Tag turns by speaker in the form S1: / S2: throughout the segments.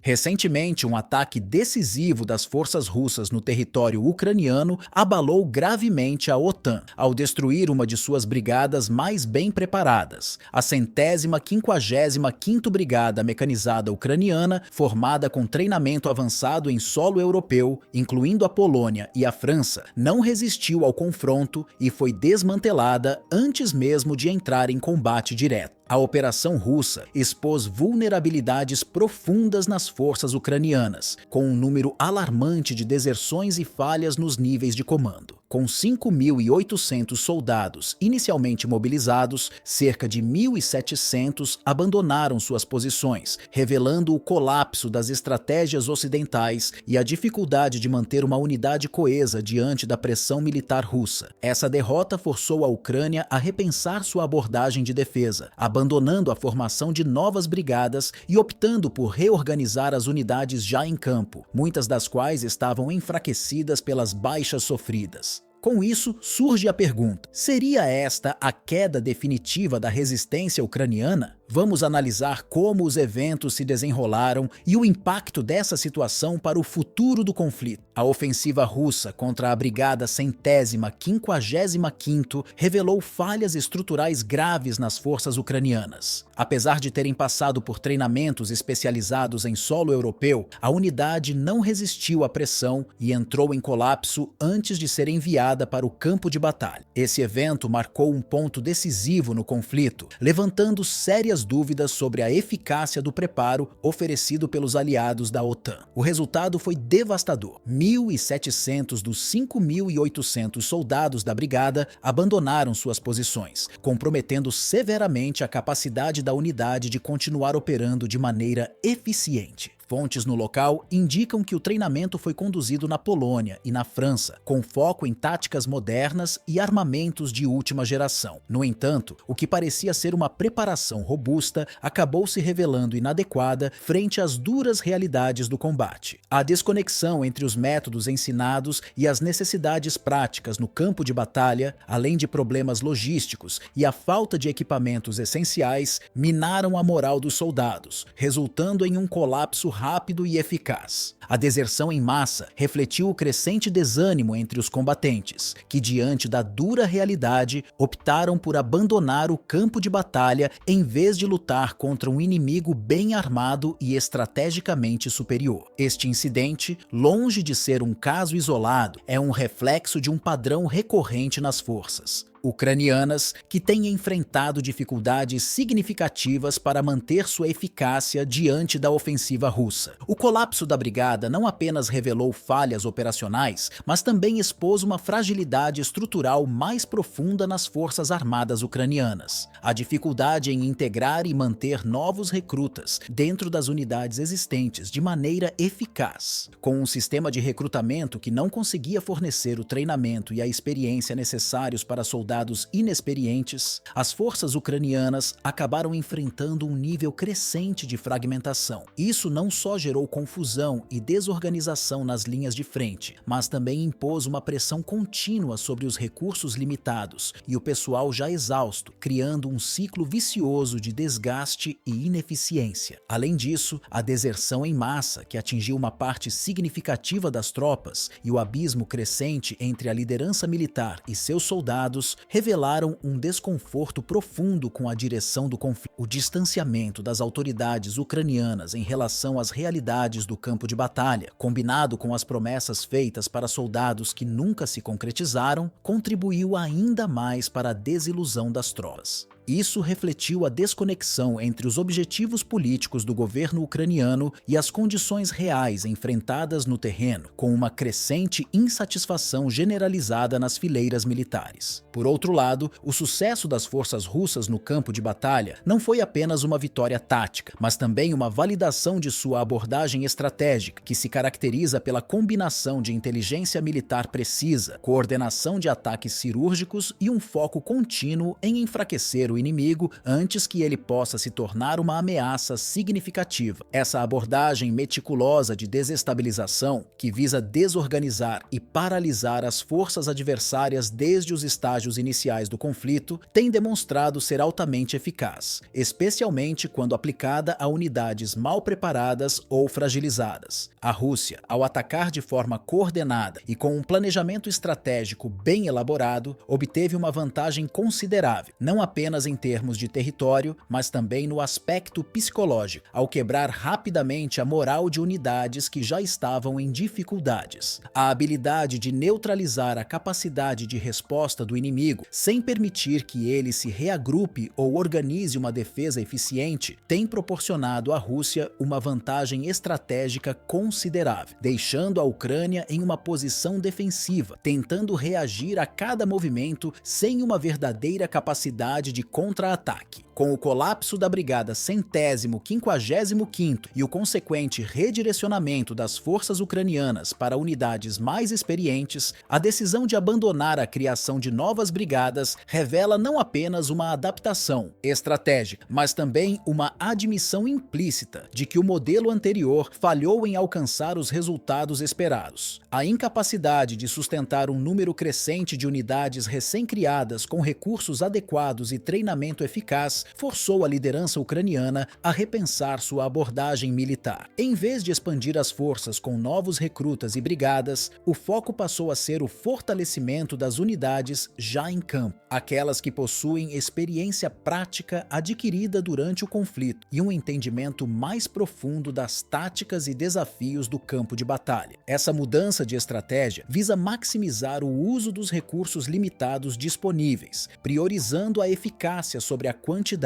S1: Recentemente, um ataque decisivo das forças russas no território ucraniano abalou gravemente a OTAN, ao destruir uma de suas brigadas mais bem preparadas, a 155ª Brigada Mecanizada Ucraniana, formada com treinamento avançado em solo europeu, incluindo a Polônia e a França, não resistiu ao confronto e foi desmantelada antes mesmo de entrar em combate direto. A operação russa expôs vulnerabilidades profundas nas forças ucranianas, com um número alarmante de deserções e falhas nos níveis de comando. Com 5.800 soldados inicialmente mobilizados, cerca de 1.700 abandonaram suas posições, revelando o colapso das estratégias ocidentais e a dificuldade de manter uma unidade coesa diante da pressão militar russa. Essa derrota forçou a Ucrânia a repensar sua abordagem de defesa, abandonando a formação de novas brigadas e optando por reorganizar as unidades já em campo, muitas das quais estavam enfraquecidas pelas baixas sofridas. Com isso, surge a pergunta: seria esta a queda definitiva da resistência ucraniana? Vamos analisar como os eventos se desenrolaram e o impacto dessa situação para o futuro do conflito. A ofensiva russa contra a Brigada 155ª revelou falhas estruturais graves nas forças ucranianas. Apesar de terem passado por treinamentos especializados em solo europeu, a unidade não resistiu à pressão e entrou em colapso antes de ser enviada para o campo de batalha. Esse evento marcou um ponto decisivo no conflito, levantando sérias dúvidas sobre a eficácia do preparo oferecido pelos aliados da OTAN. O resultado foi devastador. 1.700 dos 5.800 soldados da brigada abandonaram suas posições, comprometendo severamente a capacidade da unidade de continuar operando de maneira eficiente. Fontes no local indicam que o treinamento foi conduzido na Polônia e na França, com foco em táticas modernas e armamentos de última geração. No entanto, o que parecia ser uma preparação robusta acabou se revelando inadequada frente às duras realidades do combate. A desconexão entre os métodos ensinados e as necessidades práticas no campo de batalha, além de problemas logísticos e a falta de equipamentos essenciais, minaram a moral dos soldados, resultando em um colapso rápido e eficaz. A deserção em massa refletiu o crescente desânimo entre os combatentes, que diante da dura realidade optaram por abandonar o campo de batalha em vez de lutar contra um inimigo bem armado e estrategicamente superior. Este incidente, longe de ser um caso isolado, é um reflexo de um padrão recorrente nas forças ucranianas, que têm enfrentado dificuldades significativas para manter sua eficácia diante da ofensiva russa. O colapso da brigada não apenas revelou falhas operacionais, mas também expôs uma fragilidade estrutural mais profunda nas forças armadas ucranianas. A dificuldade em integrar e manter novos recrutas dentro das unidades existentes de maneira eficaz. Com um sistema de recrutamento que não conseguia fornecer o treinamento e a experiência necessários para soldados inexperientes, as forças ucranianas acabaram enfrentando um nível crescente de fragmentação. Isso não só gerou confusão e desorganização nas linhas de frente, mas também impôs uma pressão contínua sobre os recursos limitados e o pessoal já exausto, criando um ciclo vicioso de desgaste e ineficiência. Além disso, a deserção em massa, que atingiu uma parte significativa das tropas, e o abismo crescente entre a liderança militar e seus soldados revelaram um desconforto profundo com a direção do conflito. O distanciamento das autoridades ucranianas em relação às realidades do campo de batalha, combinado com as promessas feitas para soldados que nunca se concretizaram, contribuiu ainda mais para a desilusão das tropas. Isso refletiu a desconexão entre os objetivos políticos do governo ucraniano e as condições reais enfrentadas no terreno, com uma crescente insatisfação generalizada nas fileiras militares. Por outro lado, o sucesso das forças russas no campo de batalha não foi apenas uma vitória tática, mas também uma validação de sua abordagem estratégica, que se caracteriza pela combinação de inteligência militar precisa, coordenação de ataques cirúrgicos e um foco contínuo em enfraquecer o inimigo antes que ele possa se tornar uma ameaça significativa. Essa abordagem meticulosa de desestabilização, que visa desorganizar e paralisar as forças adversárias desde os estágios iniciais do conflito, tem demonstrado ser altamente eficaz, especialmente quando aplicada a unidades mal preparadas ou fragilizadas. A Rússia, ao atacar de forma coordenada e com um planejamento estratégico bem elaborado, obteve uma vantagem considerável, não apenas em termos de território, mas também no aspecto psicológico, ao quebrar rapidamente a moral de unidades que já estavam em dificuldades. A habilidade de neutralizar a capacidade de resposta do inimigo, sem permitir que ele se reagrupe ou organize uma defesa eficiente, tem proporcionado à Rússia uma vantagem estratégica considerável, deixando a Ucrânia em uma posição defensiva, tentando reagir a cada movimento sem uma verdadeira capacidade de contra-ataque. Com o colapso da Brigada 155º e o consequente redirecionamento das forças ucranianas para unidades mais experientes, a decisão de abandonar a criação de novas brigadas revela não apenas uma adaptação estratégica, mas também uma admissão implícita de que o modelo anterior falhou em alcançar os resultados esperados. A incapacidade de sustentar um número crescente de unidades recém-criadas com recursos adequados e treinamento eficaz forçou a liderança ucraniana a repensar sua abordagem militar. Em vez de expandir as forças com novos recrutas e brigadas, o foco passou a ser o fortalecimento das unidades já em campo, aquelas que possuem experiência prática adquirida durante o conflito e um entendimento mais profundo das táticas e desafios do campo de batalha. Essa mudança de estratégia visa maximizar o uso dos recursos limitados disponíveis, priorizando a eficácia sobre a quantidade.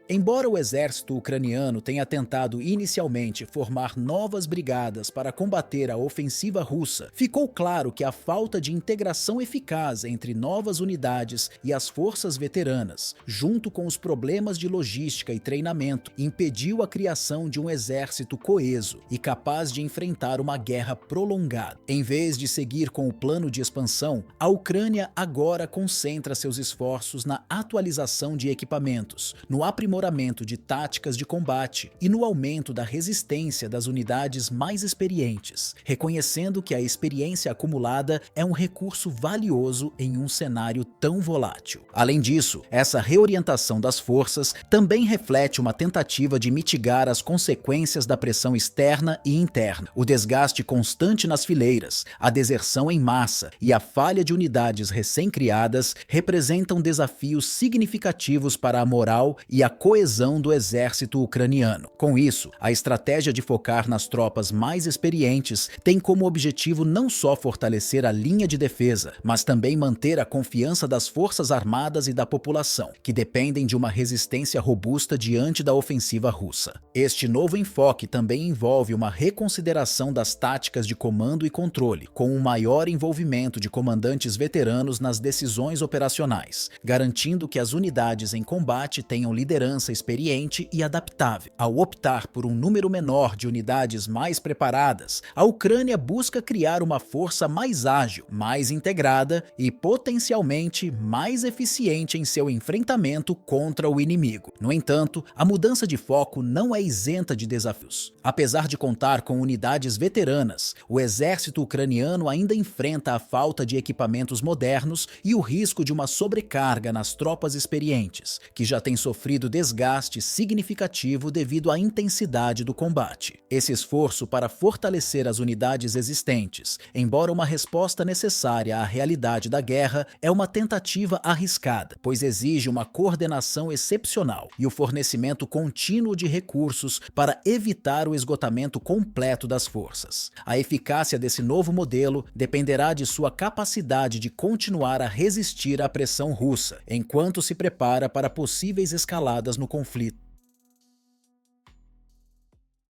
S1: Embora o exército ucraniano tenha tentado inicialmente formar novas brigadas para combater a ofensiva russa, ficou claro que a falta de integração eficaz entre novas unidades e as forças veteranas, junto com os problemas de logística e treinamento, impediu a criação de um exército coeso e capaz de enfrentar uma guerra prolongada. Em vez de seguir com o plano de expansão, a Ucrânia agora concentra seus esforços na atualização de equipamentos, no aprimoramento de táticas de combate e no aumento da resistência das unidades mais experientes, reconhecendo que a experiência acumulada é um recurso valioso em um cenário tão volátil. Além disso, essa reorientação das forças também reflete uma tentativa de mitigar as consequências da pressão externa e interna, o desgaste constante nas fileiras, a deserção em massa e a falha de unidades recém-criadas representam desafios significativos para a moral e a coesão do exército ucraniano. Com isso, a estratégia de focar nas tropas mais experientes tem como objetivo não só fortalecer a linha de defesa, mas também manter a confiança das forças armadas e da população, que dependem de uma resistência robusta diante da ofensiva russa. Este novo enfoque também envolve uma reconsideração das táticas de comando e controle, com um maior envolvimento de comandantes veteranos nas decisões operacionais, garantindo que as unidades em combate tenham liderança experiente e adaptável. Ao optar por um número menor de unidades mais preparadas, a Ucrânia busca criar uma força mais ágil, mais integrada e potencialmente mais eficiente em seu enfrentamento contra o inimigo. No entanto, a mudança de foco não é isenta de desafios. Apesar de contar com unidades veteranas, o exército ucraniano ainda enfrenta a falta de equipamentos modernos e o risco de uma sobrecarga nas tropas experientes, que já têm sofrido desgaste significativo devido à intensidade do combate. Esse esforço para fortalecer as unidades existentes, embora uma resposta necessária à realidade da guerra, é uma tentativa arriscada, pois exige uma coordenação excepcional e o fornecimento contínuo de recursos para evitar o esgotamento completo das forças. A eficácia desse novo modelo dependerá de sua capacidade de continuar a resistir à pressão russa, enquanto se prepara para possíveis escaladas no conflito.